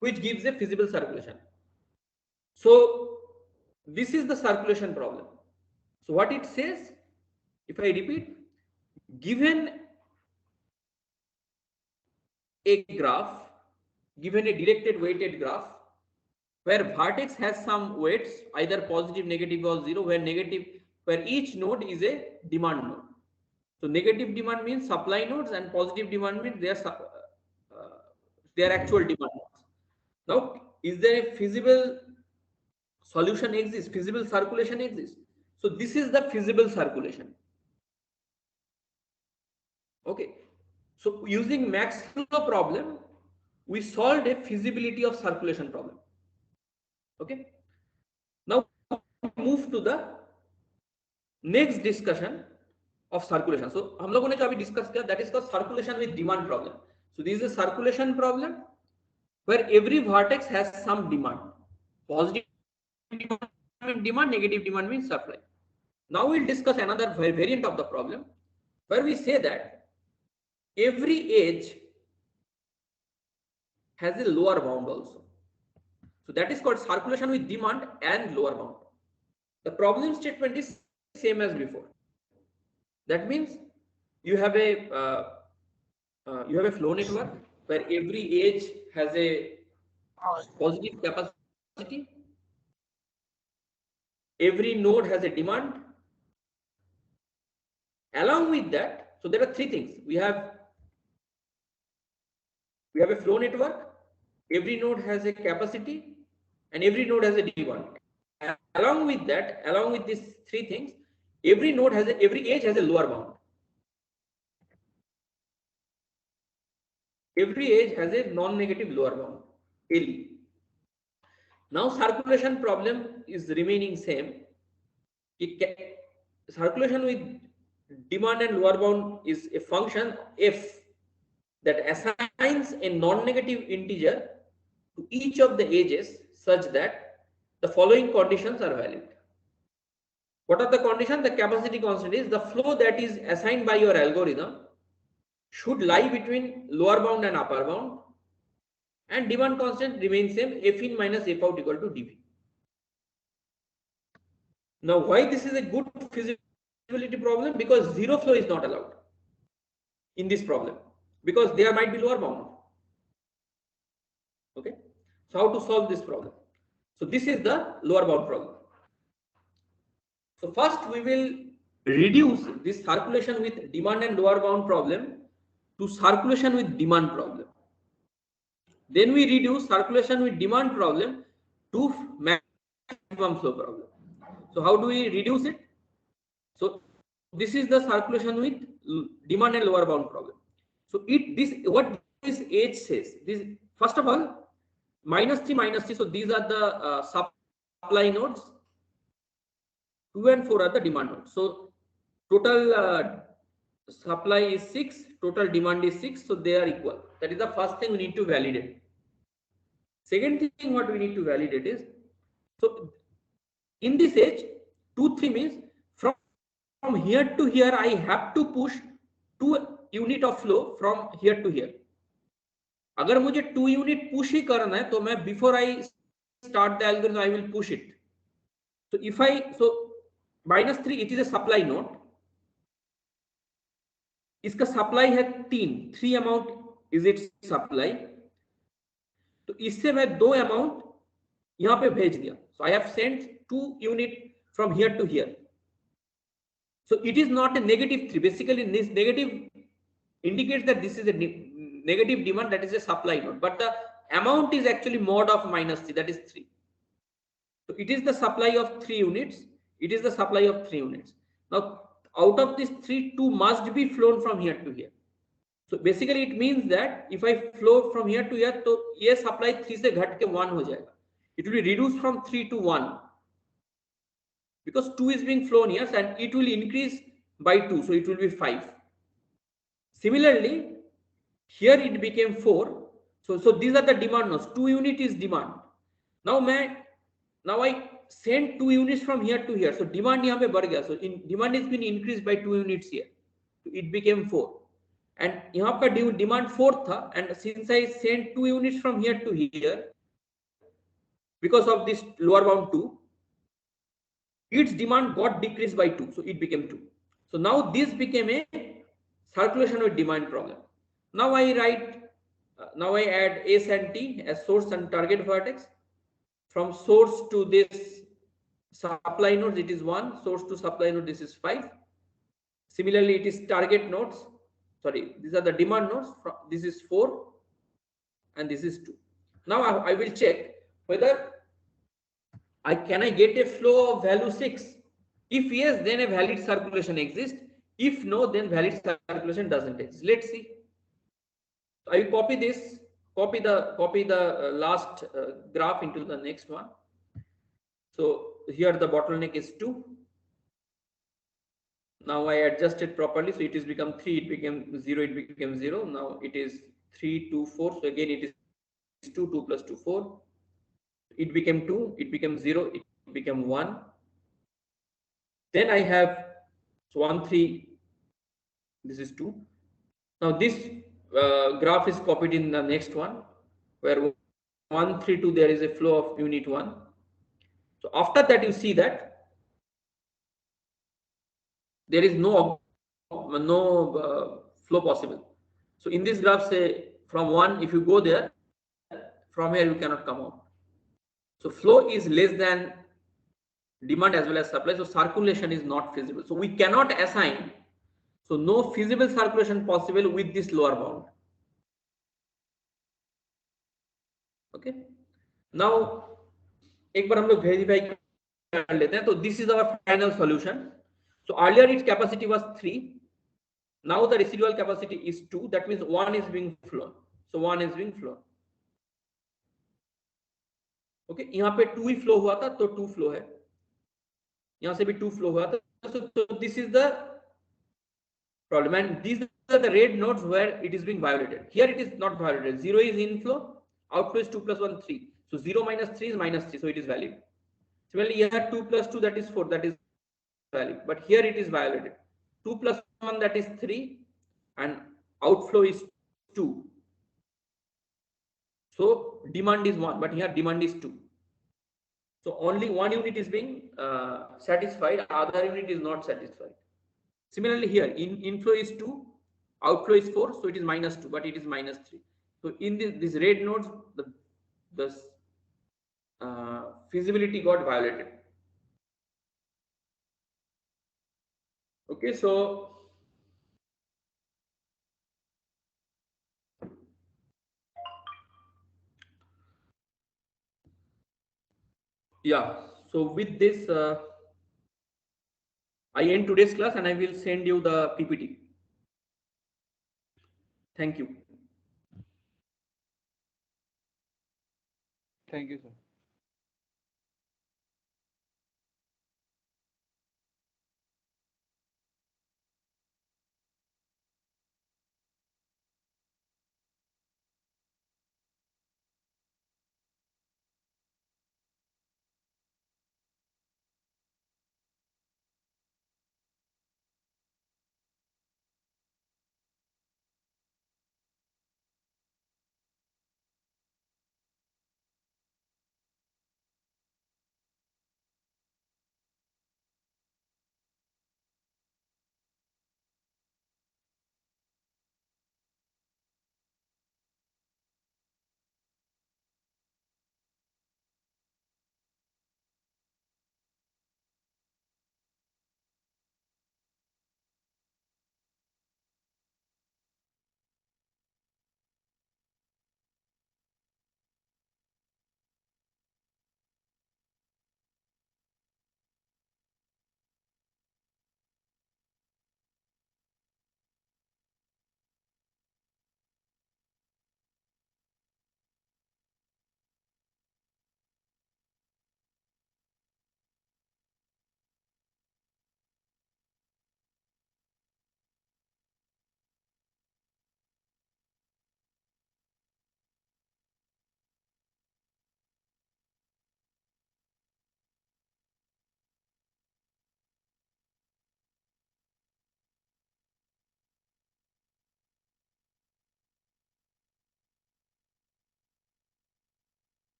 A: which gives a feasible circulation. So this is the circulation problem. So what it says, if I repeat, given a graph, given a directed weighted graph, where vertex has some weights, either positive, negative, or 0, where each node is a demand node. So negative demand means supply nodes, and positive demand means their actual demand nodes. Now, is there a feasible solution exists? Feasible circulation exists? So this is the feasible circulation. Okay. So using Max flow problem, we solved a feasibility of circulation problem. Okay. Now move to the next discussion of circulation. So हम लोगों ने जो अभी discuss किया, that is called circulation with demand problem. So this is a circulation problem where every vertex has some demand. Positive demand, negative demand means supply. Now we'll discuss another variant of the problem where we say that every edge has a lower bound also. So that is called circulation with demand and lower bound. The problem statement is same as before. That means you have a flow network where every edge has a positive capacity. Every node has a demand. Along with that, so there are three things. We have a flow network. Every node has a capacity, and every node has a demand. And along with that, along with these three things, every edge has a lower bound. Every edge has a non-negative lower bound, LE. Now circulation problem is remaining same. Circulation with demand and lower bound is a function f that assigns a non-negative integer to each of the edges such that the following conditions are valid. What are the conditions? The capacity constant is the flow that is assigned by your algorithm should lie between lower bound and upper bound, and demand constant remains same, f in minus f out equal to dv. Now why this is a good feasibility problem? Because zero flow is not allowed in this problem, because there might be lower bound. Okay, so how to solve this problem? So this is the lower bound problem. So first we will reduce this circulation with demand and lower bound problem to circulation with demand problem. Then we reduce circulation with demand problem to maximum flow problem. So how do we reduce it? So this is the circulation with demand and lower bound problem. So what this edge says, this first of all, -3, so these are the supply nodes. 2 and 4 are the demand nodes. So total supply is 6, total demand is 6, so they are equal. That is the first thing we need to validate. Second thing what we need to validate is, so in this edge 2, 3 means from here to here I have to push 2 unit of flow from here to here. अगर मुझे 2 unit push ही करना है तो मैं before I start the algorithm I will push it. So if -3 it is a supply node. इसका supply है 3 amount is its supply. तो इससे मैं 2 amount यहाँ पे भेज दिया. So I have sent 2 unit from here to here. So it is not a -3. Basically, this negative indicates that this is a negative demand, that is a supply node. But the amount is actually mod of -3, that is 3. So it is the supply of 3 units. It is the supply of 3 units. Now, out of this 3, 2 must be flown from here to here. So basically, it means that if I flow from here to here, तो ये supply 3 से घट के 1 हो जाएगा. It will be reduced from 3 to 1. Because 2 is being flown here, and it will increase by 2, so it will be 5. Similarly, here it became 4. So these are the demand nodes. 2 unit is demand. Now I send 2 units from here to here. So demand यहाँ पे बढ़ गया. So in demand is been increased by 2 units here. So it became 4. And यहाँ पर demand 4 था. And since I sent 2 units from here to here, because of this lower bound 2, its demand got decreased by 2. So it became 2. So now this became a circulation with demand problem. Now I add S and T as source and target vertex. From source to this supply node, it is 1. Source to supply node, this is 5. Similarly, it is target nodes. Sorry, these are the demand nodes. This is 4 and this is 2. Now I will check whether can I get a flow of value 6. If yes, then a valid circulation exists. If no, then valid circulation doesn't exist. Let's see. I will copy this, copy the last graph into the next one. So here the bottleneck is 2. Now I adjust it properly, so it is become 3, it became 0, it became 0. Now it is 3, 2, 4. So again it is 2, 2 plus 2, 4. It became 2, it became 0, it became 1. Then I have 1, 3. This is 2. Now this graph is copied in the next one, where 1, 3, 2, there is a flow of unit 1. So after that, you see that there is no flow possible. So in this graph, say from 1, if you go there, from here you cannot come out. So flow is less than demand as well as supply. So circulation is not feasible. So we cannot assign. So no feasible circulation possible with this lower bound. Okay. Now एक बार हम लोग verify कर लेते हैं. तो this is our final solution. So earlier its capacity was 3. Now the residual capacity is 2. That means 1 is being flown. So 1 is being flown. Okay. यहाँ पे 2 ही flow हुआ था, तो 2 flow है. यहाँ से भी 2 flow हुआ था. So this is the problem, and these are the red nodes where it is being violated. Here it is not violated. 0 is inflow, outflow is 2 plus 1, 3. So 0 minus 3 is minus 3, so it is valid. Similarly, here 2 plus 2, that is 4, that is valid. But here it is violated. 2 plus 1, that is 3, and outflow is 2. So demand is 1, but here demand is 2. So only one unit is being satisfied, other unit is not satisfied. Similarly, here inflow is 2, outflow is 4, so it is minus 2, but it is minus 3. So in these red nodes, the feasibility got violated. Okay, so yeah, so with this, I end today's class and I will send you the PPT. Thank you.
B: Thank you, sir.